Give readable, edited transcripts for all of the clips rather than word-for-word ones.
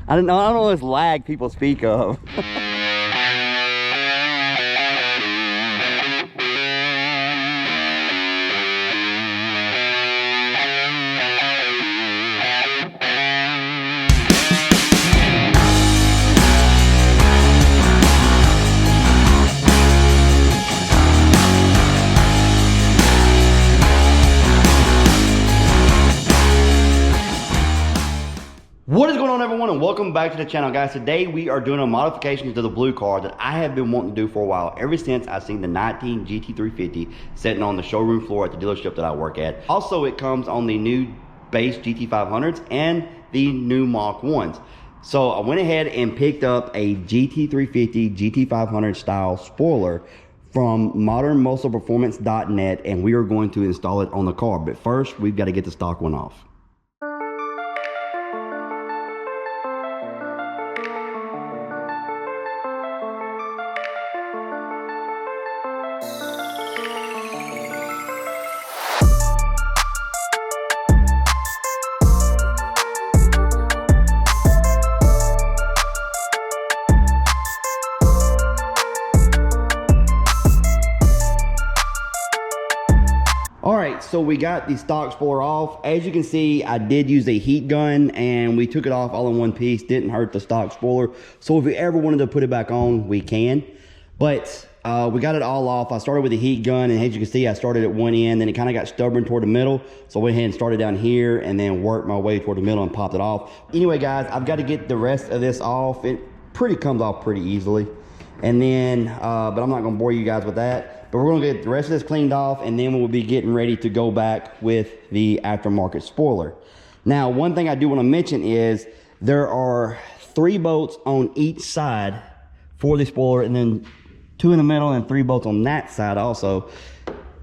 I don't know this lag people speak of. What is going on, everyone, and welcome back to the channel, guys. Today we are doing a modification to the blue car that I have been wanting to do for a while, ever since I seen the 19 GT350 sitting on the showroom floor at the dealership that I work at. Also, it comes on the new base GT500s and the new Mach 1s. So I went ahead and picked up a GT350 GT500 style spoiler from modernmuscleperformance.net, and we are going to install it on the car. But first, we've got to get the stock one off. Alright, so we got the stock spoiler off. As you can see, I did use a heat gun and we took it off all in one piece. Didn't hurt the stock spoiler. So if we ever wanted to put it back on, we can. But we got it all off. I started with the heat gun, and as you can see, I started at one end, then it kind of got stubborn toward the middle. So I went ahead and started down here and then worked my way toward the middle and popped it off. Anyway, guys, I've got to get the rest of this off. It comes off pretty easily. And then, but I'm not going to bore you guys with that. But we're going to get the rest of this cleaned off, and then we'll be getting ready to go back with the aftermarket spoiler. Now, one thing I do want to mention is there are 3 bolts on each side for the spoiler, and then 2 in the middle and 3 bolts on that side also.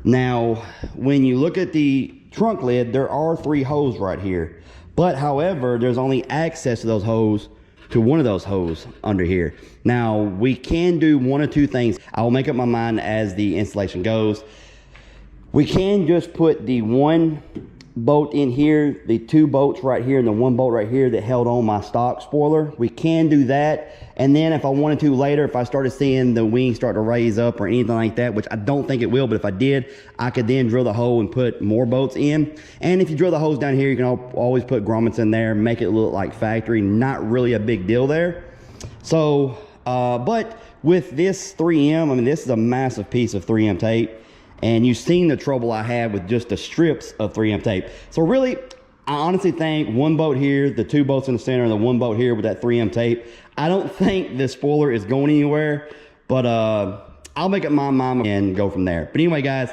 Now, when you look at the trunk lid, there are 3 holes right here. But however, there's only access to those holes to one of those hoses under here. Now, we can do one or two things. I will make up my mind as the installation goes. We can just put the 1 bolt in here, the 2 bolts right here, and the 1 bolt right here that held on my stock spoiler. We can do that. And then if I wanted to later, if I started seeing the wing start to raise up or anything like that, which I don't think it will, but if I did, I could then drill the hole and put more bolts in. And if you drill the holes down here, you can always put grommets in there, make it look like factory. Not really a big deal there. So, but with this 3M, I mean, this is a massive piece of 3M tape. And you've seen the trouble I had with just the strips of 3M tape. So really, I honestly think 1 bolt here, the 2 bolts in the center, and the 1 bolt here with that 3M tape. I don't think the spoiler is going anywhere, but I'll make up my mind and go from there. But anyway, guys,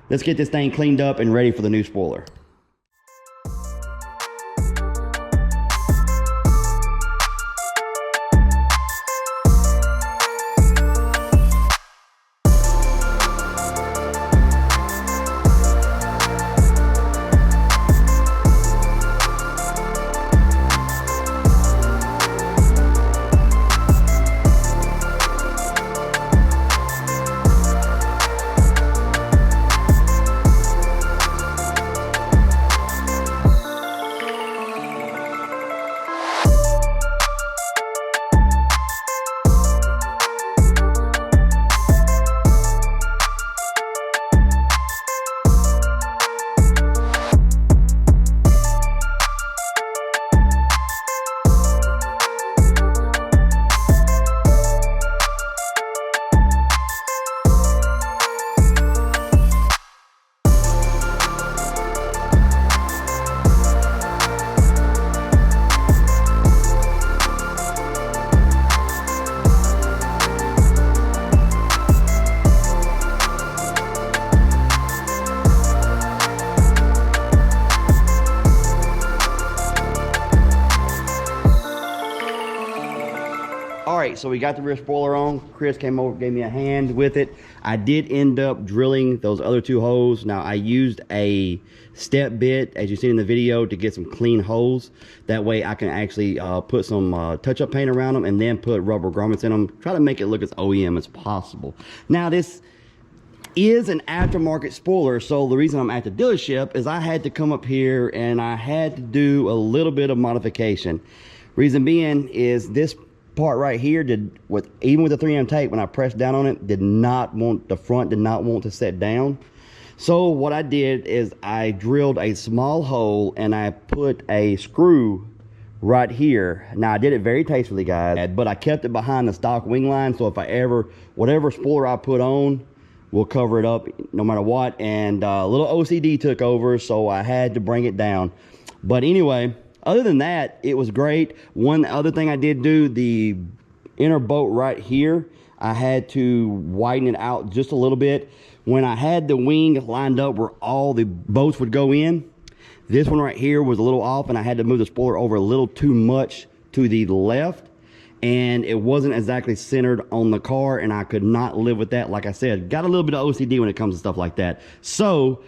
let's get this thing cleaned up and ready for the new spoiler. Alright, so we got the rear spoiler on. Chris came over, gave me a hand with it. I did end up drilling those other 2 holes. Now, I used a step bit, as you see in the video, to get some clean holes. That way I can actually put some touch-up paint around them and then put rubber grommets in them. Try to make it look as OEM as possible. Now, this is an aftermarket spoiler, so the reason I'm at the dealership is I had to come up here and I had to do a little bit of modification. Reason being is this part right here even with the 3M tape, when I pressed down on it, the front did not want to set down. So what I did is I drilled a small hole and I put a screw right here. Now I did it very tastefully, guys, but I kept it behind the stock wing line, so if whatever spoiler I put on will cover it up no matter what. And a little OCD took over, so I had to bring it down. But anyway, other than that, it was great. One other thing I did do, the inner bolt right here, I had to widen it out just a little bit. When I had the wing lined up where all the bolts would go in, this one right here was a little off, and I had to move the spoiler over a little too much to the left, and it wasn't exactly centered on the car, and I could not live with that. Like I said, got a little bit of OCD when it comes to stuff like that. So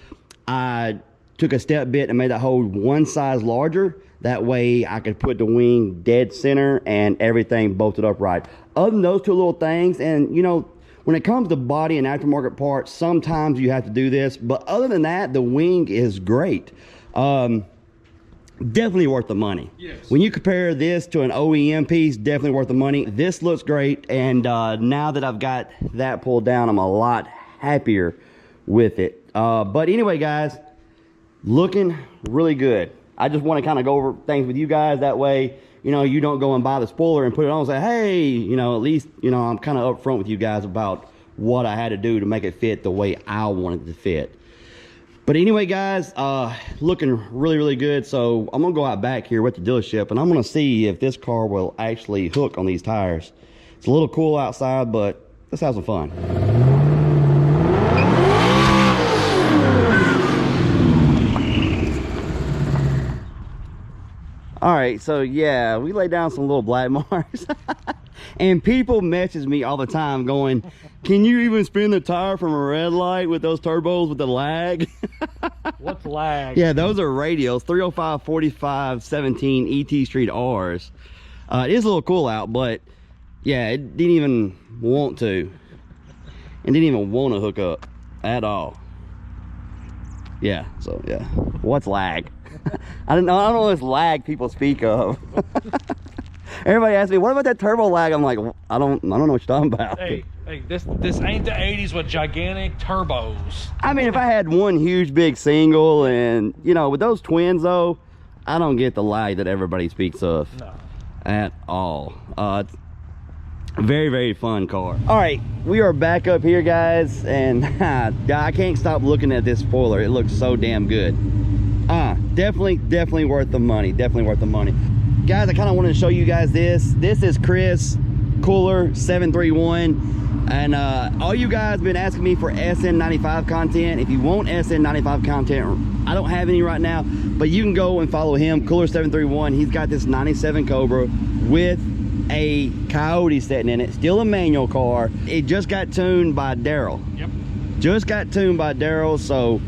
I took a step bit and made that hole one size larger. That way I could put the wing dead center and everything bolted up right. Other than those two little things, and you know, when it comes to body and aftermarket parts, sometimes you have to do this, but other than that, the wing is great. Definitely worth the money. Yes. When you compare this to an OEM piece, definitely worth the money. This looks great, and now that I've got that pulled down, I'm a lot happier with it. But anyway, guys, looking really good. I just want to kind of go over things with you guys. That way, you know, you don't go and buy the spoiler and put it on and say, hey, you know, at least, you know, I'm kind of upfront with you guys about what I had to do to make it fit the way I wanted it to fit. But anyway, guys, looking really, really good. So I'm going to go out back here with the dealership, and I'm going to see if this car will actually hook on these tires. It's a little cool outside, but let's have some fun. All right, so yeah, we laid down some little black marks. And people message me all the time going, can you even spin the tire from a red light with those turbos with the lag? What's lag? Yeah, those are radials, 305, 45, 17 ET Street R's. It is a little cool out, but yeah, it didn't even want to. And didn't even want to hook up at all. Yeah, so yeah. What's lag? I don't know this lag people speak of. Everybody asks me, what about that turbo lag? I'm like, I don't know what you're talking about. Hey, this ain't the 80s with gigantic turbos. I mean, if I had one huge big single, and you know, with those twins though, I don't get the lag that everybody speaks of. No. At all. It's a very, very fun car. All right, we are back up here, guys, and I can't stop looking at this spoiler. It looks so damn good. Definitely worth the money. Definitely worth the money. Guys, I kind of wanted to show you guys this. This is Chris Cooler 731, and all you guys been asking me for SN95 content. If you want SN95 content, I don't have any right now, but you can go and follow him, Cooler 731. He's got this 97 Cobra with a Coyote sitting in it, still a manual car. It just got tuned by Daryl. Yep. Just got tuned by Daryl, so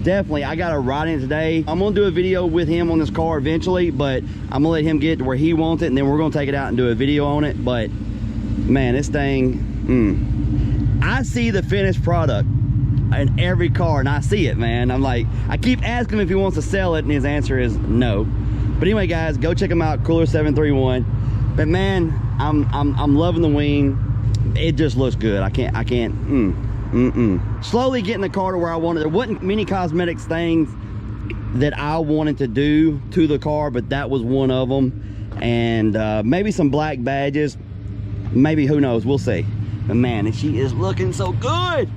definitely I got a ride in today. I'm gonna do a video with him on this car eventually, but I'm gonna let him get to where he wants it, and then we're gonna take it out and do a video on it. But man, this thing, I see the finished product in every car, and I see it, man. I'm like, I keep asking him if he wants to sell it, and his answer is no. But anyway, guys, go check him out, Cooler 731. But man, I'm loving the wing. It just looks good. I can't. Slowly getting the car to where I wanted. There wasn't many cosmetics things that I wanted to do to the car, but that was one of them. And maybe some black badges. Maybe, who knows? We'll see. But man, and she is looking so good.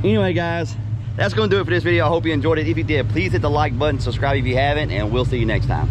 Anyway, guys, that's going to do it for this video. I hope you enjoyed it. If you did, please hit the like button, subscribe if you haven't, and we'll see you next time.